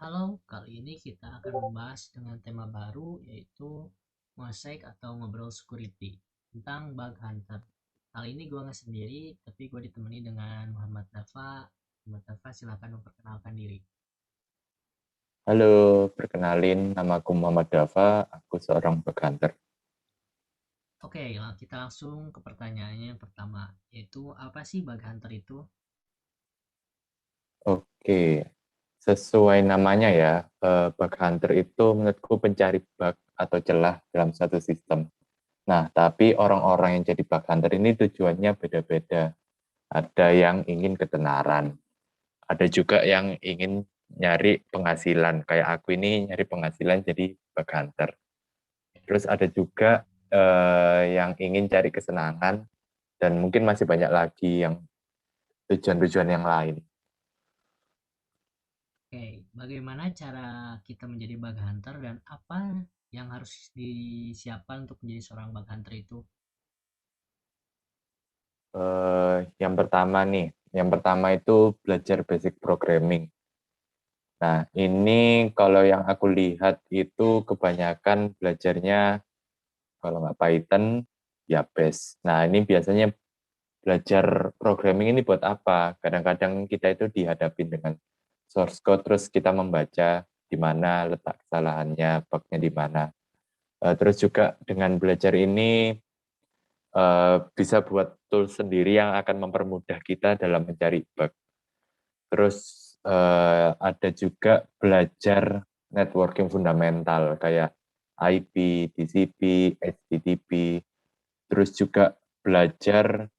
Halo, kali ini kita akan membahas dengan tema baru yaitu mosaic atau ngobrol security tentang bug hunter. Kali ini gue nggak sendiri, tapi gue ditemani dengan Muhammad Dafa. Muhammad Dafa, silakan memperkenalkan diri. Halo, perkenalin namaku Muhammad Dafa, aku seorang bug hunter. Oke, kita langsung ke pertanyaannya yang pertama, yaitu apa sih bug hunter itu? Oke, sesuai namanya ya, bug hunter itu menurutku pencari bug atau celah dalam satu sistem. Nah, tapi orang-orang yang jadi bug hunter ini tujuannya beda-beda. Ada yang ingin ketenaran, ada juga yang ingin nyari penghasilan. Kayak aku ini nyari penghasilan jadi bug hunter. Terus ada juga yang ingin cari kesenangan, dan mungkin masih banyak lagi yang tujuan-tujuan yang lain. Oke, bagaimana cara kita menjadi bug hunter dan apa yang harus disiapkan untuk menjadi seorang bug hunter itu? Yang pertama itu belajar basic programming. Nah, ini kalau yang aku lihat itu kebanyakan belajarnya kalau nggak Python, ya Bash. Nah, ini biasanya belajar programming ini buat apa? Kadang-kadang kita itu dihadapin dengan source code, terus kita membaca di mana letak kesalahannya, bugnya di mana. Terus juga dengan belajar ini bisa buat tools sendiri yang akan mempermudah kita dalam mencari bug. Terus ada juga belajar networking fundamental kayak IP, TCP, HTTP. Terus juga belajar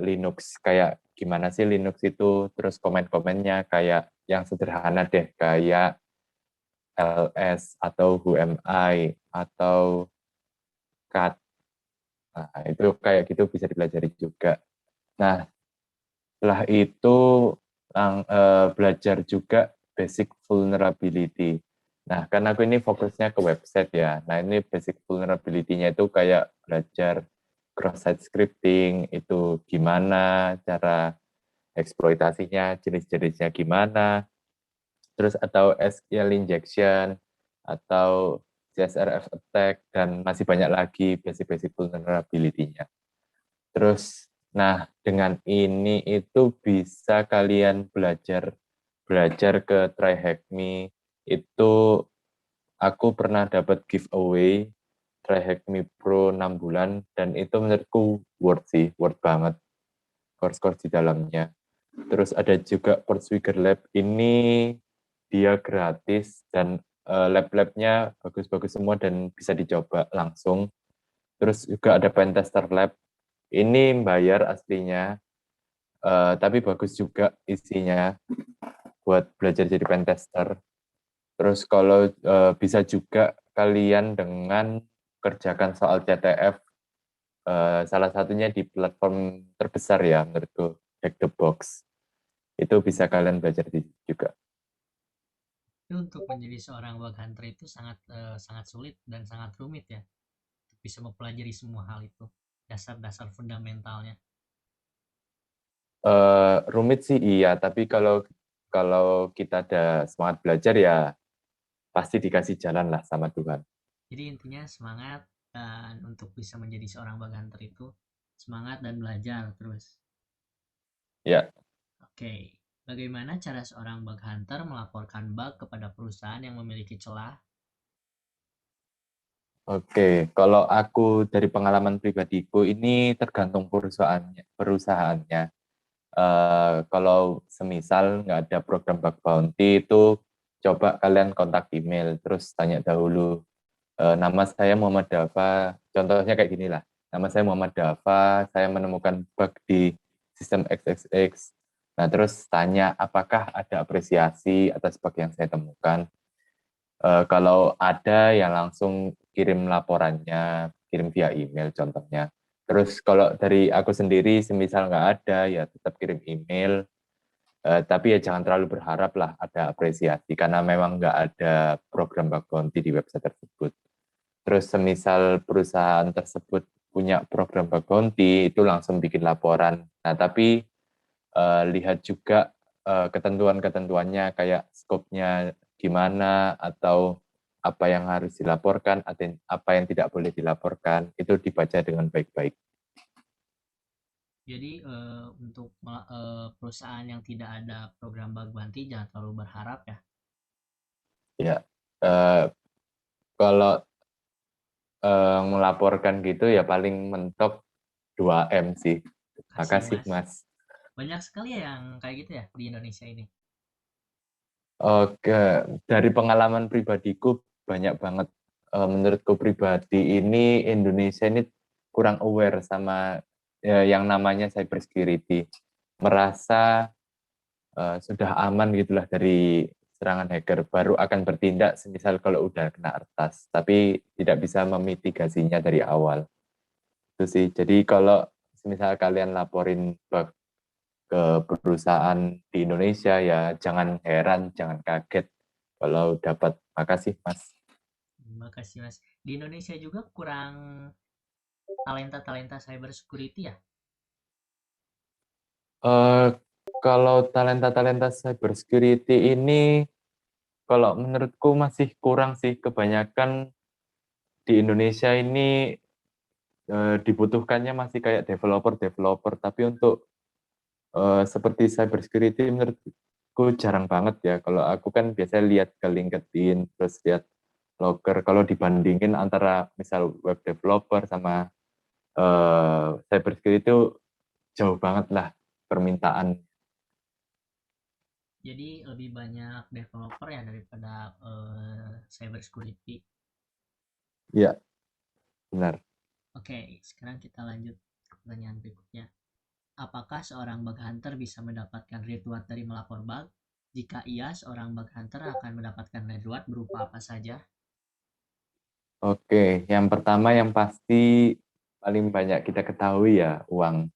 Linux, kayak gimana sih Linux itu, terus komen-komennya kayak yang sederhana deh, kayak ls atau whoami atau cat. Nah, itu kayak gitu bisa dipelajari juga. Nah, setelah itu belajar juga basic vulnerability. Nah, karena aku ini fokusnya ke website ya. Nah, ini basic vulnerability-nya itu kayak belajar cross-site scripting, itu gimana cara eksploitasinya, jenis-jenisnya gimana, terus atau SQL injection, atau CSRF attack, dan masih banyak lagi basic-basic vulnerability-nya. Terus, nah dengan ini itu bisa kalian belajar belajar ke Try Hack Me. Itu aku pernah dapat giveaway Try Hack Me Pro 6 bulan, dan itu menurutku worth sih, worth banget course-course di dalamnya. Terus ada juga Portswigger Lab, ini dia gratis dan lab-labnya bagus-bagus semua dan bisa dicoba langsung. Terus juga ada Pentester Lab, ini bayar aslinya, tapi bagus juga isinya buat belajar jadi pentester. Terus kalau bisa juga kalian dengan kerjakan soal CTF, salah satunya di platform terbesar ya menurutku, Hack the Box. Itu bisa kalian belajar di juga. Itu untuk menjadi seorang bug hunter itu sangat sulit dan sangat rumit ya. Untuk bisa mempelajari semua hal itu, dasar-dasar fundamentalnya. Rumit sih iya, tapi kalau kalau kita ada semangat belajar ya pasti dikasih jalan lah sama Tuhan. Jadi intinya semangat dan untuk bisa menjadi seorang bug hunter itu semangat dan belajar terus. Ya, Oke, bagaimana cara seorang bug hunter melaporkan bug kepada perusahaan yang memiliki celah? oke. Kalau aku dari pengalaman pribadiku ini tergantung perusahaannya. Kalau semisal nggak ada program bug bounty itu, coba kalian kontak email, terus tanya dahulu, nama saya Muhammad Dafa, contohnya kayak gini lah, nama saya Muhammad Dafa, saya menemukan bug di sistem XXX. Nah, terus tanya apakah ada apresiasi atas bug yang saya temukan. Kalau ada, ya langsung kirim laporannya, kirim via email contohnya. Terus kalau dari aku sendiri, semisal nggak ada, ya tetap kirim email. Tapi ya jangan terlalu berharap lah ada apresiasi, karena memang nggak ada program bug bounty di website tersebut. Terus semisal perusahaan tersebut punya program bug bounty, itu langsung bikin laporan. Nah, tapi lihat juga ketentuan-ketentuannya kayak skopnya gimana atau apa yang harus dilaporkan, apa yang tidak boleh dilaporkan, itu dibaca dengan baik-baik. Jadi untuk perusahaan yang tidak ada program bug bounty jangan terlalu berharap ya. Ya, kalau melaporkan gitu ya paling mentok 2M sih. Kasih Makasih, Mas. Mas. Banyak sekali ya yang kayak gitu ya di Indonesia ini. Oke, dari pengalaman pribadiku banyak banget. Menurutku pribadi ini Indonesia ini kurang aware sama yang namanya cybersecurity. Merasa sudah aman gitulah dari serangan hacker, baru akan bertindak semisal kalau udah kena retas, tapi tidak bisa memitigasinya dari awal. Itu sih. Jadi kalau semisal kalian laporin bug ke perusahaan di Indonesia ya jangan heran, jangan kaget kalau dapat. Makasih Mas. Terima kasih Mas. Di Indonesia juga kurang talenta-talenta cyber security ya. Eh, Kalau talenta-talenta cybersecurity ini, kalau menurutku masih kurang sih. Kebanyakan di Indonesia ini dibutuhkannya masih kayak developer-developer, tapi untuk seperti cybersecurity menurutku jarang banget ya. Kalau aku kan biasanya lihat ke LinkedIn, terus lihat Logger. Kalau dibandingin antara misal web developer sama cybersecurity itu jauh banget lah permintaan. Jadi lebih banyak developer ya daripada cyber security. Ya, benar. Oke, sekarang kita lanjut ke pertanyaan berikutnya. Apakah seorang bug hunter bisa mendapatkan reward dari melapor bug? Jika iya, seorang bug hunter akan mendapatkan reward berupa apa saja? Oke, yang pertama yang pasti paling banyak kita ketahui ya uang.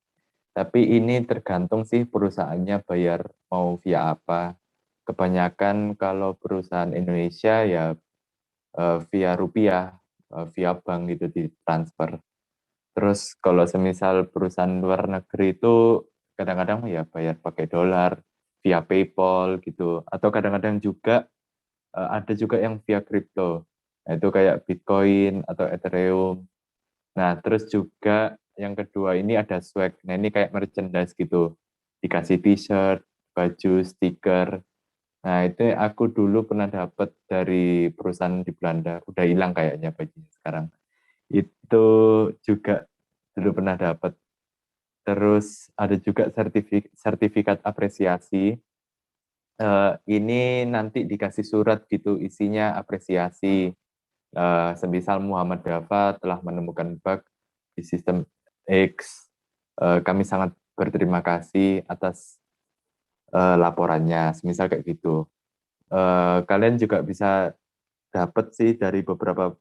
Tapi ini tergantung sih perusahaannya bayar mau via apa. Kebanyakan kalau perusahaan Indonesia ya via rupiah, via bank gitu ditransfer. Terus kalau semisal perusahaan luar negeri itu kadang-kadang ya bayar pakai dolar, via PayPal gitu. Atau kadang-kadang juga ada juga yang via kripto. Nah, itu kayak Bitcoin atau Ethereum. Nah, terus juga yang kedua ini ada swag. Nah, ini kayak merchandise gitu. Dikasih t-shirt, baju, stiker. Nah, itu aku dulu pernah dapat dari perusahaan di Belanda. Udah hilang kayaknya bajunya sekarang. Itu juga dulu pernah dapat. Terus ada juga sertifikat apresiasi. Ini nanti dikasih surat gitu, isinya apresiasi. Semisal Muhammad Dafa telah menemukan bug di sistem X. Kami sangat berterima kasih atas laporannya, semisal kayak gitu. Kalian juga bisa dapat sih dari beberapa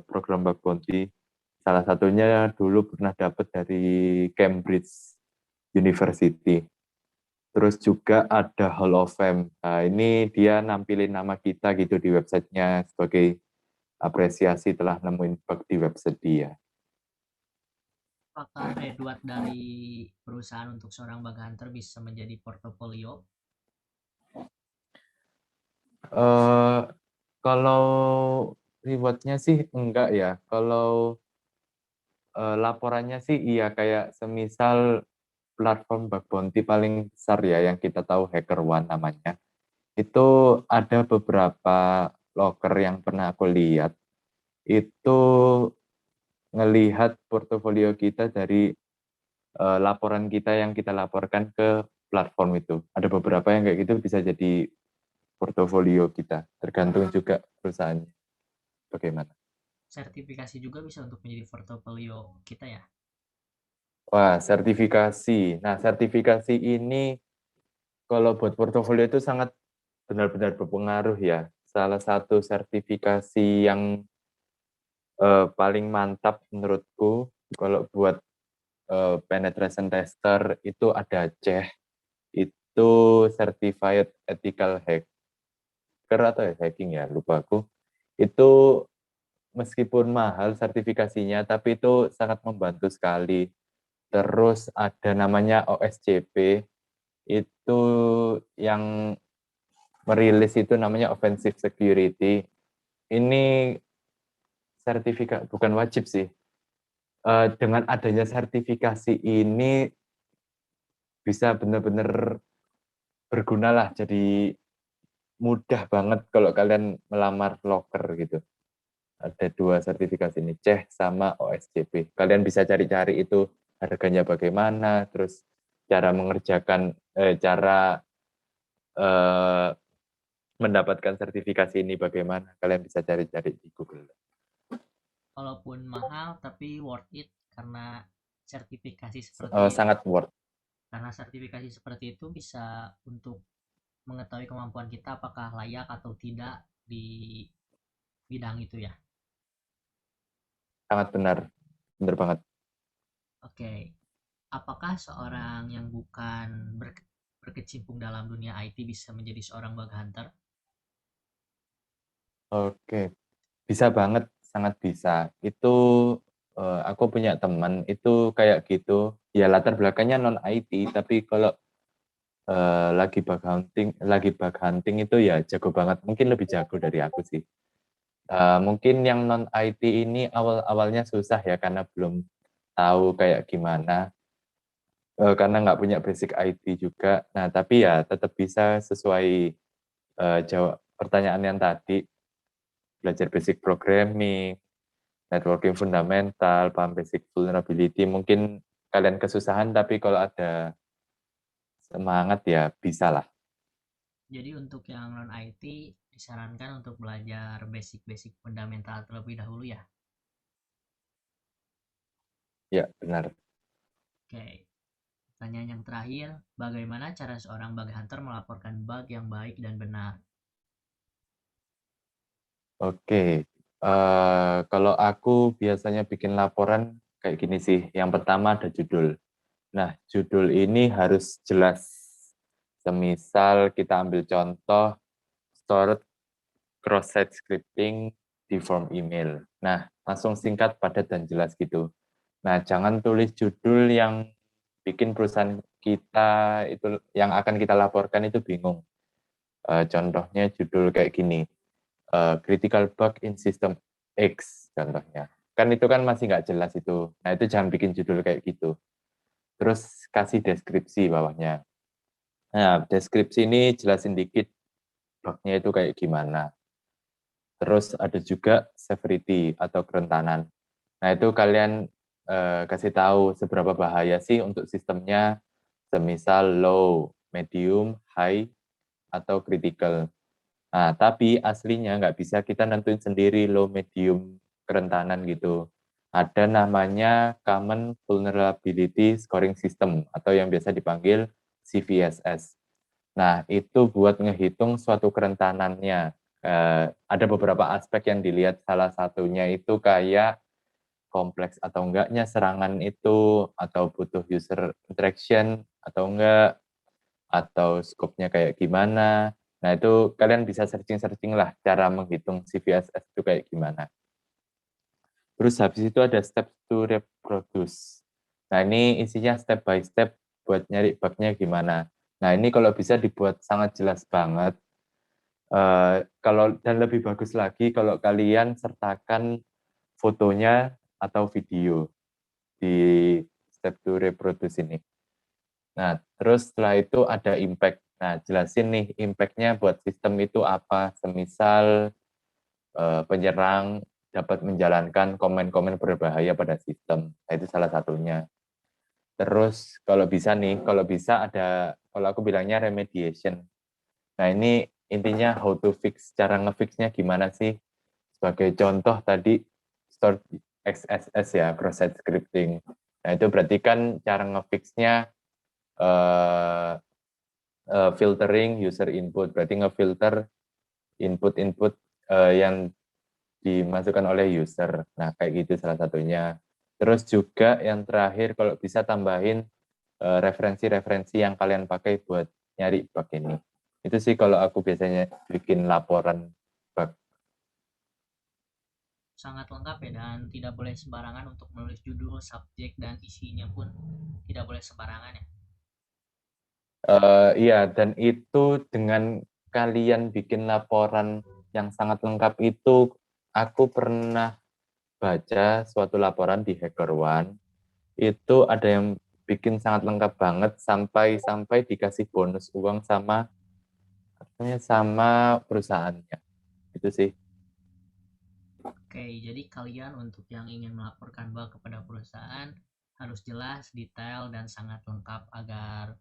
program bug bounty. Salah satunya dulu pernah dapat dari Cambridge University. Terus juga ada Hall of Fame. Nah, ini dia nampilin nama kita gitu di websitenya sebagai apresiasi telah nemuin bug di website dia. Apakah reward dari perusahaan untuk seorang bug hunter bisa menjadi portofolio? Eh, Kalau rewardnya sih enggak ya. Kalau laporannya sih iya kayak semisal platform bug bounty paling besar ya yang kita tahu HackerOne namanya. Itu ada beberapa loker yang pernah aku lihat. Itu ngelihat portofolio kita dari laporan kita yang kita laporkan ke platform itu. Ada beberapa yang kayak gitu bisa jadi portofolio kita. Tergantung juga perusahaannya. Bagaimana? Sertifikasi juga bisa untuk menjadi portofolio kita ya. Wah, sertifikasi. Nah, sertifikasi ini kalau buat portofolio itu sangat benar-benar berpengaruh ya. Salah satu sertifikasi yang paling mantap menurutku kalau buat penetration tester itu ada CEH, itu Certified Ethical Hacker atau hacking ya, lupa aku. Itu meskipun mahal sertifikasinya, tapi itu sangat membantu sekali. Terus ada namanya OSCP, itu yang merilis itu namanya Offensive Security. Ini sertifikat, bukan wajib sih. Dengan adanya sertifikasi ini bisa benar-benar berguna lah. Jadi mudah banget kalau kalian melamar loker gitu. Ada 2 sertifikasi ini, CEH sama OSCP. Kalian bisa cari-cari itu harganya bagaimana, terus cara mengerjakan, cara mendapatkan sertifikasi ini bagaimana. Kalian bisa cari-cari di Google. Walaupun mahal tapi worth it karena sertifikasi seperti Sangat worth. karena sertifikasi seperti itu bisa untuk mengetahui kemampuan kita apakah layak atau tidak di bidang itu ya. Sangat benar. Benar banget. Oke, apakah seorang yang bukan berkecimpung dalam dunia IT bisa menjadi seorang bug hunter? Oke, bisa banget, sangat bisa. Itu aku punya teman itu kayak gitu. Ya latar belakangnya non IT, tapi kalau lagi bug hunting itu ya jago banget. Mungkin lebih jago dari aku sih. Mungkin yang non IT ini awalnya susah ya karena belum tahu kayak gimana. Karena nggak punya basic IT juga. Nah, tapi ya tetap bisa sesuai jawab pertanyaan yang tadi, belajar basic programming, networking fundamental, paham basic vulnerability. Mungkin kalian kesusahan, tapi kalau ada semangat ya bisa lah. Jadi untuk yang non IT disarankan untuk belajar basic-basic fundamental terlebih dahulu ya. Ya, benar. Oke, pertanyaan yang terakhir, bagaimana cara seorang bug hunter melaporkan bug yang baik dan benar? Oke. Kalau aku biasanya bikin laporan kayak gini sih. Yang pertama ada judul. Nah, judul ini harus jelas. Semisal kita ambil contoh stored cross-site scripting di form email. Nah, langsung singkat, padat, dan jelas gitu. Nah, jangan tulis judul yang bikin perusahaan kita itu yang akan kita laporkan itu bingung. Contohnya judul kayak gini, critical bug in system X contohnya. Kan itu kan masih nggak jelas itu. Nah, itu jangan bikin judul kayak gitu. Terus kasih deskripsi bawahnya. Nah, deskripsi ini jelasin dikit bugnya itu kayak gimana. Terus ada juga severity atau kerentanan. Nah, itu kalian kasih tahu seberapa bahaya sih untuk sistemnya, semisal low, medium, high, atau critical. Nah, tapi aslinya nggak bisa kita nentuin sendiri low, medium, kerentanan gitu. Ada namanya Common Vulnerability Scoring System atau yang biasa dipanggil CVSS. Nah, itu buat ngehitung suatu kerentanannya. Ada beberapa aspek yang dilihat, salah satunya itu kayak kompleks atau enggaknya serangan itu, atau butuh user interaction atau enggak, atau scope-nya kayak gimana. Nah, itu kalian bisa searching-searching lah cara menghitung CVSS itu kayak gimana. Terus habis itu ada step to reproduce. Nah, ini isinya step by step buat nyari bug-nya gimana. Nah, ini kalau bisa dibuat sangat jelas banget. Kalau dan lebih bagus lagi kalau kalian sertakan fotonya atau video di step to reproduce ini. Nah, terus setelah itu ada impact. Nah, jelasin nih impact-nya buat sistem itu apa. Semisal penyerang dapat menjalankan komen-komen berbahaya pada sistem. Nah, itu salah satunya. Terus kalau bisa nih, kalau aku bilangnya remediation. Nah, ini intinya how to fix, cara ngefixnya gimana sih? Sebagai contoh tadi, store XSS ya, cross-site scripting. Nah, itu berarti kan cara ngefixnya uh, filtering user input, berarti ngefilter input-input yang dimasukkan oleh user. Nah, kayak gitu salah satunya. Terus juga yang terakhir, kalau bisa tambahin referensi-referensi yang kalian pakai buat nyari bug ini. Itu sih kalau aku biasanya bikin laporan bug. Sangat lengkap ya dan tidak boleh sembarangan untuk menulis judul, subjek, dan isinya pun tidak boleh sembarangan ya. Iya, dan itu dengan kalian bikin laporan yang sangat lengkap itu, aku pernah baca suatu laporan di HackerOne, itu ada yang bikin sangat lengkap banget sampai dikasih bonus uang sama perusahaannya. Itu sih. Oke, jadi kalian untuk yang ingin melaporkan bug kepada perusahaan harus jelas, detail, dan sangat lengkap agar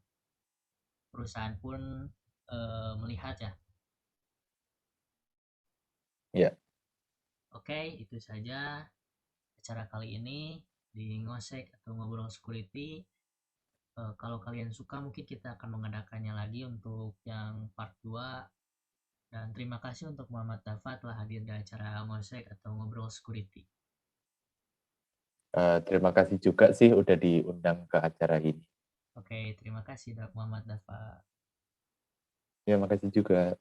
perusahaan pun melihat ya. Ya, Oke, itu saja acara kali ini di Ngosek atau Ngobrol Security. Kalau kalian suka mungkin kita akan mengadakannya lagi untuk yang part 2. Dan terima kasih untuk Muhammad Dafa telah hadir di acara Ngosek atau Ngobrol Security. terima kasih juga sih udah diundang ke acara ini. Oke, terima kasih Muhammad Dafa. Ya, makasih juga.